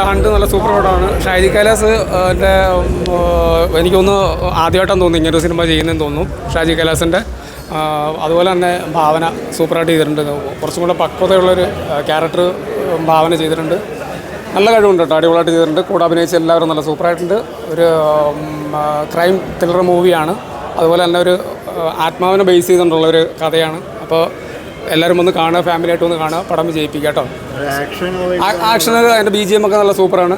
Hunt നല്ല super പടമാണ്. ഷാജി കൈലാസ് എനിക്കൊന്ന് ആദ്യമായിട്ടാണ് തോന്നുന്നു ഇങ്ങനൊരു സിനിമ ചെയ്യുന്നതെന്ന് തോന്നുന്നു ഷാജി കൈലാസിൻ്റെ. അതുപോലെ തന്നെ ഭാവന സൂപ്പറായിട്ട് ചെയ്തിട്ടുണ്ട്. കുറച്ചും കൂടെ പക്വതയുള്ളൊരു ക്യാരക്ടർ ഭാവന ചെയ്തിട്ടുണ്ട്. നല്ല കഴിവുണ്ട് കേട്ടോ, അടിപൊളിയായിട്ട് ചെയ്തിട്ടുണ്ട്. കൂടെ അഭിനയിച്ച എല്ലാവരും നല്ല സൂപ്പറായിട്ടുണ്ട്. ഒരു ക്രൈം ത്രില്ലർ മൂവിയാണ്. അതുപോലെ തന്നെ ഒരു ആത്മാവിനെ ബേസ് ചെയ്തുകൊണ്ടുള്ളൊരു കഥയാണ്. അപ്പോൾ എല്ലാവരും ഒന്ന് കാണുക, ഫാമിലിയായിട്ട് ഒന്ന് കാണുക, പടം വിജയിപ്പിക്കുക കേട്ടോ. ആക്ഷൻ അതിൻ്റെ BGM ഒക്കെ നല്ല സൂപ്പറാണ്.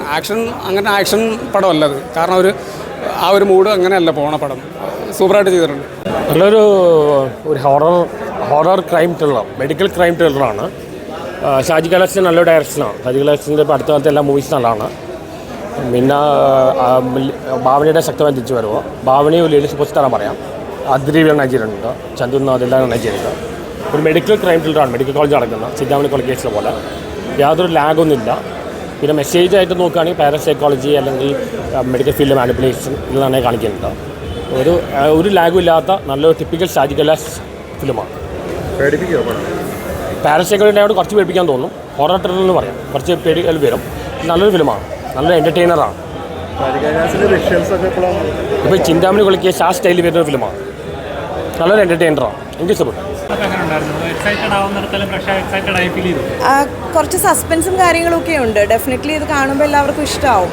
അങ്ങനെ ആക്ഷൻ പടമല്ല അത്, കാരണം ആ ഒരു മൂഡ് അങ്ങനെയല്ല പോണ പടം. സൂപ്പറായിട്ട് ചെയ്തിട്ടുണ്ട്. നല്ലൊരു horror crime thriller, medical crime ത്രില്ലറാണ്. ഷാജി കൈലാസിൻ്റെ നല്ലൊരു ഡയറക്ഷനാണ്. ഷാജി കൈലാസിൻ്റെ ഇപ്പോൾ അടുത്ത കാലത്ത് എല്ലാ മൂവീസ് നല്ലതാണ്. പിന്നെ ഭാവനയുടെ ശക്തമായി തിരിച്ചു വരുമോ, ഭാവനയും ലേഡി സൂപ്പർ സ്റ്റാറാണ് പറയാം. അദ്രീവിയാണ് ചെയ്തിട്ടുണ്ട്, ചന്ദ്രനാഥ് എല്ലാം ചെയ്തിട്ടുണ്ട്. ഒരു മെഡിക്കൽ ക്രൈം ത്രില്ലറാണ്, മെഡിക്കൽ കോളേജ് നടക്കുന്ന ചിന്താമണി കൊലക്കേസിലെ പോലെ. യാതൊരു ലാഗൊന്നുമില്ല. പിന്നെ മെസ്സേജായിട്ട് നോക്കുകയാണെങ്കിൽ പാരാസൈക്കോളജി അല്ലെങ്കിൽ മെഡിക്കൽ ഫീൽഡ് മാനിപ്പുലേഷൻ ഇതാണ് കാണിക്കുന്നുണ്ട്. ഒരു ലാഗും ഇല്ലാത്ത നല്ലൊരു ടിപ്പിക്കൽ ഷാജി കൈലാസ് ഫിലിമാണ്. പാരാസൈക്കോളജിയുടെ കുറച്ച് പേടിപ്പിക്കാൻ തോന്നും. ഹൊറർ ത്രില്ലർ എന്ന് പറയാം, കുറച്ച് പേടികൾ വരും. നല്ലൊരു ഫിലിമാണ്, നല്ലൊരു എൻ്റർടൈനറാണ്. ഇപ്പോൾ ചിന്താമണി കൊലക്കേസ് ആ സ്റ്റൈലിൽ വരുന്ന ഫിലിമാണ്. നല്ലൊരു എൻ്റർടൈനറാണ്. എനിക്ക് ഇഷ്ടപ്പെട്ടു. കുറച്ച് സസ്പെൻസും കാര്യങ്ങളൊക്കെ ഉണ്ട്. ഡെഫിനറ്റ്ലി ഇത് കാണുമ്പോൾ എല്ലാവർക്കും ഇഷ്ടമാവും.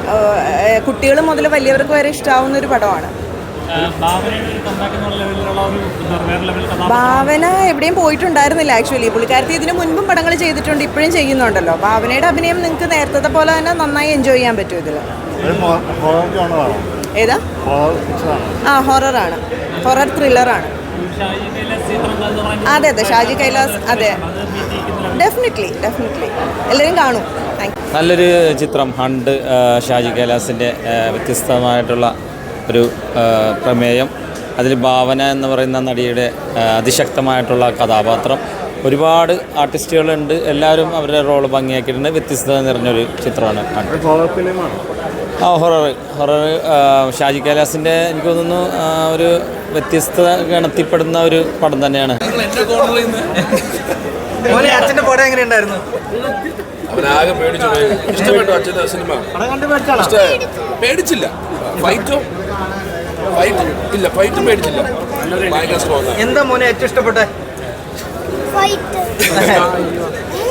കുട്ടികൾ മുതൽ വലിയവർക്ക് വരെ ഇഷ്ടമാവുന്ന ഒരു പടമാണ്. ഭാവന എവിടെയും പോയിട്ടുണ്ടായിരുന്നില്ല ആക്ച്വലി. പുള്ളിക്കാരത്തി ഇതിന് മുൻപും പടങ്ങൾ ചെയ്തിട്ടുണ്ട്, ഇപ്പോഴും ചെയ്യുന്നുണ്ടല്ലോ. ഭാവനയുടെ അഭിനയം നിങ്ങൾക്ക് നേരത്തെ പോലെ തന്നെ നന്നായി എൻജോയ് ചെയ്യാൻ പറ്റും ഇതിൽ. ഏതാ? ഹൊററാണ്, ഹൊറർ ത്രില്ലറാണ്. അതെ ഷാജി കൈലാസ്. അതെ, ഡെഫിനറ്റ്ലി എല്ലാവരും കാണും. നല്ലൊരു ചിത്രം ഹണ്ട്. ഷാജി കൈലാസിൻ്റെ വ്യത്യസ്തമായിട്ടുള്ള ഒരു പ്രമേയം. അതിൽ ഭാവന എന്ന് പറയുന്ന നടിയുടെ അതിശക്തമായിട്ടുള്ള കഥാപാത്രം. ഒരുപാട് ആർട്ടിസ്റ്റുകളുണ്ട്, എല്ലാവരും അവരുടെ റോള് ഭംഗിയാക്കിയിട്ടുണ്ട്. വ്യത്യസ്തത നിറഞ്ഞൊരു ചിത്രമാണ് ഹണ്ട്. ഹൊറർ ഷാജി കൈലാസിൻ്റെ എനിക്ക് തോന്നുന്നു ഒരു വ്യത്യസ്ത ഗണത്തിൽപ്പെടുന്ന ഒരു പടം തന്നെയാണ്. പേടിച്ചില്ല, ഫൈറ്റും പേടിച്ചില്ല. എന്താ മോനെ ഏറ്റവും ഇഷ്ടപ്പെട്ടെ?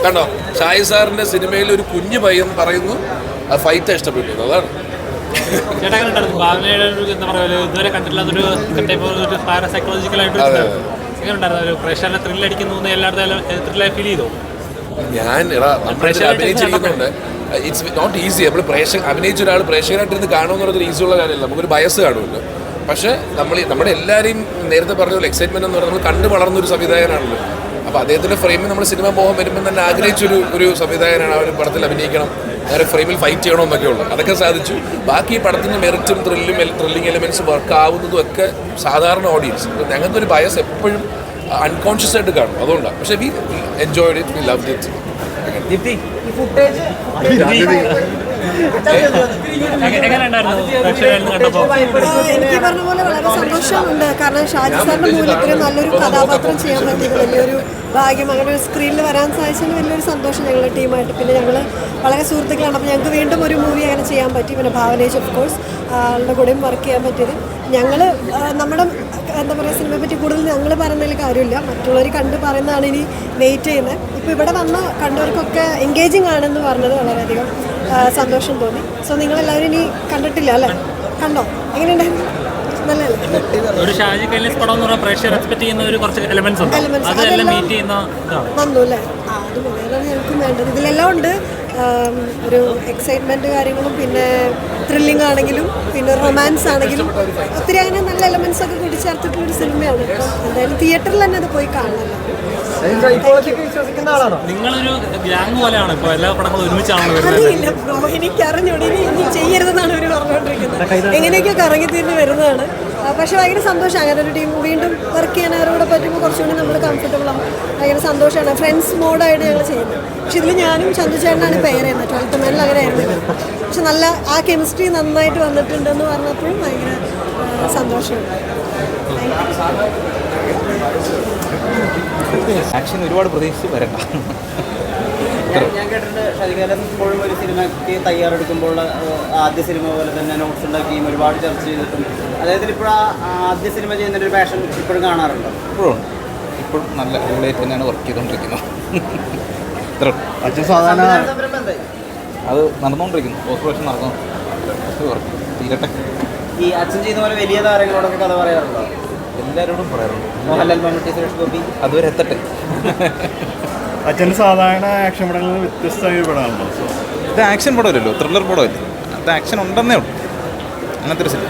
കണ്ടോ, ഷായി സാറിന്റെ സിനിമയിൽ ഒരു കുഞ്ഞു പയ്യൻ പറയുന്നു ആ ഫൈറ്റ് ഇഷ്ടപ്പെട്ടു. അതാണ് ഞാൻ അഭിനയിച്ചിരിക്കുന്നുണ്ട്. It's not easy. നമ്മൾ അഭിനയിച്ച ഒരാൾ പ്രേക്ഷകനായിട്ടിരുന്ന് കാണുമെന്ന് പറഞ്ഞൊരു ഈസിയുള്ള കാര്യമല്ല. നമുക്കൊരു ബയസ് കാണുമല്ലോ. പക്ഷേ നമ്മുടെ എല്ലാവരെയും നേരത്തെ പറഞ്ഞ പോലെ എക്സൈറ്റ്മെന്റ് എന്ന് പറഞ്ഞാൽ നമ്മൾ കണ്ടു വളർന്നൊരു സംവിധായകനാണല്ലോ. അപ്പോൾ അദ്ദേഹത്തിൻ്റെ ഫ്രെയിമിൽ നമ്മൾ സിനിമ പോകാൻ വരുമ്പോൾ തന്നെ ആഗ്രഹിച്ചൊരു സംവിധായകനാണ്. ആ ഒരു പടത്തിൽ അഭിനയിക്കണം, അങ്ങനെ ഫ്രെയിമിൽ ഫൈറ്റ് ചെയ്യണമെന്നൊക്കെ ഉള്ളത്. അതൊക്കെ സാധിച്ചു. ബാക്കി ഈ പടത്തിൻ്റെ മെറിറ്റും ത്രില്ലിംഗ് എലിമെൻറ്റ്സ് വർക്ക് ആവുന്നതും ഒക്കെ സാധാരണ ഓഡിയൻസ്. ഞങ്ങൾക്കൊരു ബയസ് എപ്പോഴും അൺകോൺഷ്യസ് ആയിട്ട് കാണും, അതുകൊണ്ടാണ്. പക്ഷേ we enjoyed it, we loved it. എനിക്ക് പറഞ്ഞ പോലെ വളരെ സന്തോഷമുണ്ട്. കാരണം ഷാജി സാറിന്റെ മൂലം ഇത്രയും നല്ലൊരു കഥാപാത്രം ചെയ്യാൻ പറ്റിയത് വലിയൊരു ഭാഗ്യം. അങ്ങനെ ഒരു സ്ക്രീനിൽ വരാൻ സാധിച്ചതിന് വലിയൊരു സന്തോഷം ഞങ്ങളുടെ ടീമായിട്ട്. പിന്നെ ഞങ്ങൾ വളരെ സുഹൃത്തുക്കളാണ്. അപ്പോൾ ഞങ്ങൾക്ക് വീണ്ടും ഒരു മൂവി അങ്ങനെ ചെയ്യാൻ പറ്റി. പിന്നെ ഭാവനേജ് ഓഫ് കോഴ്സ് ആളുടെ കൂടെയും വർക്ക് ചെയ്യാൻ പറ്റിയത്. ഞങ്ങൾ നമ്മുടെ എന്താ പറയുക, സിനിമയെ പറ്റി കൂടുതൽ ഞങ്ങൾ പറയുന്നതിൽ കാര്യമില്ല, മറ്റുള്ളവർ കണ്ട് പറയുന്നതാണ് ഇനി വെയിറ്റ് ചെയ്യുന്നത്. ഇപ്പോൾ ഇവിടെ വന്ന കണ്ടവർക്കൊക്കെ എൻഗേജിങ് ആണെന്ന് പറഞ്ഞത് വളരെയധികം സന്തോഷം തോന്നി. സോ നിങ്ങളെല്ലാവരും ഇനി കണ്ടിട്ടില്ല അല്ലേ? കണ്ടോ? എങ്ങനെയുണ്ടായിരുന്നു? ഒരു ഷാജി കൈലാസ് പടം എന്ന് പറഞ്ഞാൽ പ്രേക്ഷകർ എക്സ്പെക്ട് ചെയ്യുന്ന ഒരു കുറച്ച് എലമെന്റ്സ് ഉണ്ട്, അതെല്ലാം മീറ്റ് ചെയ്യുന്ന വന്നു അല്ലേ? അത് വേറെ ഞങ്ങൾക്കും വേണ്ടത് ഇതിലെല്ലാം ഉണ്ട്. ഒരു എക്സൈറ്റ്മെൻറ്റ് കാര്യങ്ങളും പിന്നെ ത്രില്ലിംഗ് ആണെങ്കിലും പിന്നെ റൊമാൻസ് ആണെങ്കിലും ഒത്തിരി അങ്ങനെ നല്ല എലമെന്റ്സ് ഒക്കെ കൂട്ടിച്ചേർത്തിട്ടുള്ളൊരു സിനിമയാണ്. എന്തായാലും തിയേറ്ററിൽ തന്നെ അത് പോയി കാണണം. നിങ്ങളൊരു ഗ്യാങ് പോലെയാണ് ഇപ്പോൾ എല്ലാ പടങ്ങളും ഒരുമിച്ചാണ് അറിയില്ല ബ്രോ, എനിക്ക് അറിഞ്ഞൂടെ. ഇനി ചെയ്യരുതെന്നാണ് ഇവർ പറഞ്ഞുകൊണ്ടിരിക്കുന്നത്. എങ്ങനെയൊക്കെ കറങ്ങി തിരിഞ്ഞ് വരുന്നതാണ്. പക്ഷേ ഭയങ്കര സന്തോഷം അങ്ങനെ ഒരു ടീം വീണ്ടും വർക്ക് ചെയ്യാൻ അവരോട് പറ്റുമ്പോൾ കുറച്ചുകൂടി നമ്മൾ കംഫർട്ടബിൾ ആവും. ഭയങ്കര സന്തോഷമാണ്. ഫ്രണ്ട്സ് മോഡായിട്ട് ഞങ്ങൾ ചെയ്യുന്നത്. പക്ഷെ ഇതിൽ ഞാനും ചന്ദ്രചേട്ടനാണ് പേര് ചെയ്യുന്നത്. 12th മേലിൽ അങ്ങനെ ആയിരുന്നു. പക്ഷെ നല്ല ആ കെമിസ്ട്രി നന്നായിട്ട് വന്നിട്ടുണ്ടെന്ന് പറഞ്ഞപ്പോഴും ഭയങ്കര സന്തോഷമുണ്ട്. ആക്ഷൻ ഒരുപാട് പ്രതീക്ഷിച്ച് വരണ്ട. ഷാജി കൈലാസ് ഇപ്പോഴും ഒരു സിനിമയ്ക്ക് തയ്യാറെടുക്കുമ്പോൾ ആദ്യ സിനിമ പോലെ തന്നെ നോട്ട്സ് ഉണ്ടാക്കിയും ഒരുപാട് ചർച്ച ചെയ്തിട്ടുണ്ട്. അദ്ദേഹത്തിന് ഇപ്പോൾ ആദ്യ സിനിമ ചെയ്യുന്നതിൻ്റെ ഒരു പാഷൻ ഇപ്പോഴും കാണാറുണ്ടോ? ഇപ്പോഴും നല്ല റിലേറ്റ് തന്നെയാണ് വർക്ക് ചെയ്തുകൊണ്ടിരിക്കുന്നത്. അച്ഛൻ സാധാരണ സംരംഭം എന്തായി? അത് നടന്നുകൊണ്ടിരിക്കുന്നു. പോസ്റ്റ് പ്രൊഡക്ഷൻ നടന്നു തീരട്ടെ. ഈ അച്ഛൻ ചെയ്യുന്ന പോലെ വലിയ താരങ്ങളോടൊക്കെ കഥ പറയാറുണ്ടോ? എല്ലാവരോടും പറയാറുണ്ട്. മോഹൻലാൽ, മമ്മൂട്ടി, സുരേഷ് ഗോപി അതുവരെ എത്തട്ടെ. അച്ഛന് സാധാരണ ആക്ഷൻ പടങ്ങളിൽ വ്യത്യസ്തമായ ഒരു പടമാണല്ലോ. ഇത് ആക്ഷൻ പടമല്ലല്ലോ, ത്രില്ലർ പടമല്ലേ. അത് ആക്ഷൻ ഉണ്ടെന്നേ ഉള്ളൂ. അങ്ങനത്തെ ഒരു സിനിമ.